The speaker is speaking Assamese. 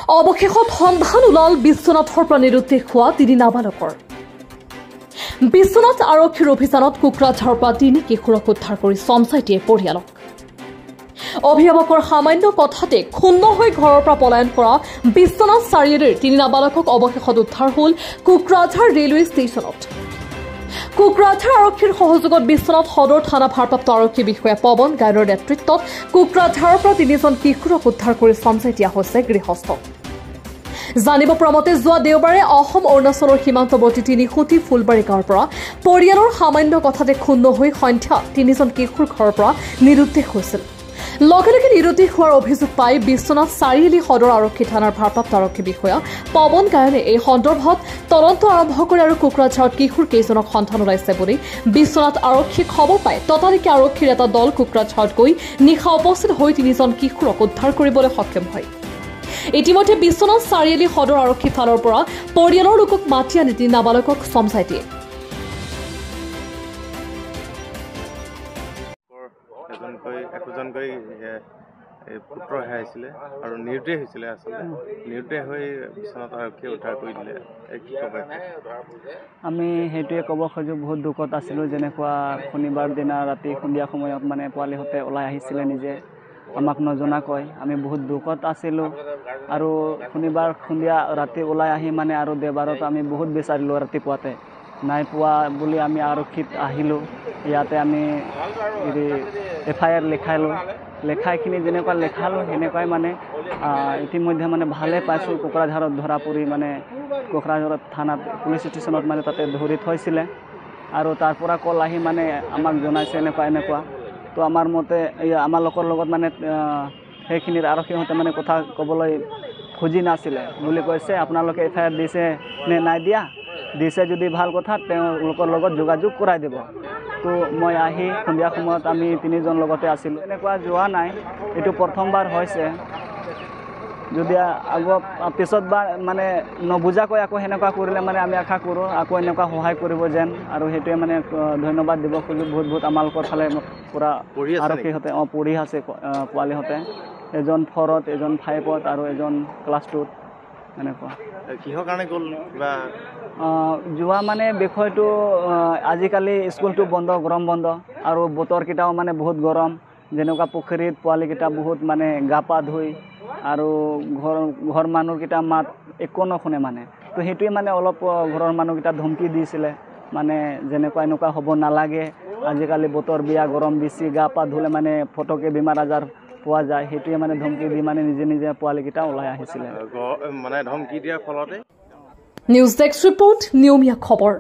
অৱশেষত সন্ধান ওলাল বিশ্বনাথৰ পৰা নিৰুদ্দেশ হোৱা 3 নাবালকৰ। বিশ্বনাথ আৰক্ষীৰ অভিযানত কোকৰাঝাৰৰ পৰা 3 কিশোৰক উদ্ধাৰ কৰি চমচাইটিয়ে পৰিয়ালক। অভিভাৱকৰ সামান্য কথাতে ক্ষুণ্ণ হৈ ঘৰৰ পৰা পলায়ন কৰা বিশ্বনাথ চাৰিআলিৰ 3 নাবালকক অৱশেষত উদ্ধাৰ হ'ল কোকৰাঝাৰ ৰেলৱে ষ্টেচনত। কোকৰাঝাৰ আৰক্ষীৰ সহযোগত বিশ্বনাথ সদৰ থানা ভাৰপ্ৰাপ্ত আৰক্ষী বিষয়া পৱন গায়নৰ নেতৃত্বত কোকৰাঝাৰৰ পৰা 3জন কিশোৰক উদ্ধাৰ কৰি চমচাই দিয়া হৈছে গৃহস্থক। জানিব পৰা মতে যোৱা দেওবাৰে অসম অৰুণাচলৰ সীমান্তৱৰ্তী তিনিখুটি ফুলবাৰী গাঁৱৰ পৰা পৰিয়ালৰ সামান্য কথাতে ক্ষুণ্ণ হৈ সন্ধ্যা 3জন কিশোৰ ঘৰৰ পৰা নিৰুদ্দেশ হৈছিল। লগে লগে নিৰুদ্দেশ হোৱাৰ অভিযোগ পাই বিশ্বনাথ চাৰিআলি সদৰ আৰক্ষী থানাৰ ভাৰপ্ৰাপ্ত আৰক্ষী বিষয়া পৱন গায়নে এই সন্দৰ্ভত তদন্ত আৰম্ভ কৰে আৰু কোকৰাঝাৰত কিশোৰ কেইজনক সন্ধান ওলাইছে বুলি বিশ্বনাথ আৰক্ষীক খবৰ পায়। ততালিকে আৰক্ষীৰ এটা দল কোকৰাঝাৰত গৈ নিশা উপস্থিত হৈ 3জন কিশোৰক উদ্ধাৰ কৰিবলৈ সক্ষম হয়। ইতিমধ্যে বিশ্বনাথ চাৰিআলি সদৰ আৰক্ষী ফালৰ পৰা পৰিয়ালৰ লোকক মাতি আনি 3 নাবালকক চমচাই দিয়ে। একোজনকৈ পুত্ৰ হেৰাইছিলে আৰু নিৰুদ্দেশ হৈছিলে। আচলতে নিৰুদ্দেশ হৈ বিশ্বনাথ আৰক্ষীয়ে উদ্ধাৰ কৰি দিলে। কি ক'ব? আমি সেইটোৱে ক'ব খোজোঁ, বহুত দুখত আছিলোঁ। যেনেকুৱা শনিবাৰ দিনা ৰাতি সন্ধিয়া সময়ত মানে পোৱালিহঁতে ওলাই আহিছিলে নিজে, আমাক নজনাকৈ। আমি বহুত দুখত আছিলোঁ আৰু শনিবাৰ সন্ধিয়া ৰাতি ওলাই আহি মানে আৰু দেওবাৰত আমি বহুত বিচাৰিলোঁ। ৰাতিপুৱাতে নাই পোৱা বুলি আমি আৰক্ষীত আহিলোঁ। ইয়াতে আমি FIR লিখালোঁ। লেখাইখিনি যেনেকুৱা লেখালোঁ সেনেকুৱাই মানে ইতিমধ্যে মানে ভালে পাইছোঁ। কোকৰাঝাৰত ধৰা পৰি মানে কোকৰাঝাৰত থানাত পুলিচ ষ্টেচনত মানে তাতে ধৰি থৈছিলে আৰু তাৰ পৰা কল আহি মানে আমাক জনাইছে এনেকুৱা। তো আমাৰ মতে আমাৰ লোকৰ লগত মানে সেইখিনিৰ আৰক্ষীহঁতে মানে কথা ক'বলৈ খুজি নাছিলে বুলি কৈছে। আপোনালোকে FIR দিছে নে নাই দিয়া, দিছে যদি ভাল কথা, তেওঁলোকৰ লগত যোগাযোগ কৰাই দিব। তো মই আহি সন্ধিয়া সময়ত আমি 3জন লগতে আছিলোঁ। এনেকুৱা যোৱা নাই, এইটো প্ৰথমবাৰ হৈছে। যদি পিছত বা মানে নবুজাকৈ আকৌ সেনেকুৱা কৰিলে মানে আমি আশা কৰোঁ আকৌ এনেকুৱা সহায় কৰিব যেন, আৰু সেইটোৱে মানে ধন্যবাদ দিব খোজোঁ বহুত আমালোকৰ ফালে পূৰা আৰক্ষীহঁতে পঢ়ি আছে পোৱালিহঁতে। এজন 4ত, এজন 5ত আৰু এজন ক্লাছ 2ত। এনেকুৱা কিহৰ কাৰণে গ'ল কিবা যোৱা মানে বিষয়টো আজিকালি স্কুলটো বন্ধ, গৰম বন্ধ আৰু বতৰকেইটাও মানে বহুত গৰম। যেনেকুৱা পুখুৰীত পোৱালিকেইটা বহুত মানে গা পা ধুই আৰু ঘৰ মানুহকেইটা মাত একো নুশুনে মানে। তো সেইটোৱে মানে অলপ ঘৰৰ মানুহকেইটা ধমকি দিছিলে মানে যেনেকুৱা এনেকুৱা হ'ব নালাগে, আজিকালি বতৰ বেয়া, গৰম বেছি, গা পা ধুলে মানে ফটকে বেমাৰ আজাৰ পোৱা যায়। সেইটোৱে মানে ধমকি দি মানে নিজে পোৱালিকেইটা ওলাই আহিছিলে। মানে ধমকি দিয়াৰ ফলতে নিউজ ডেস্ক ৰিপৰ্ট, নিয়মীয়া খবৰ।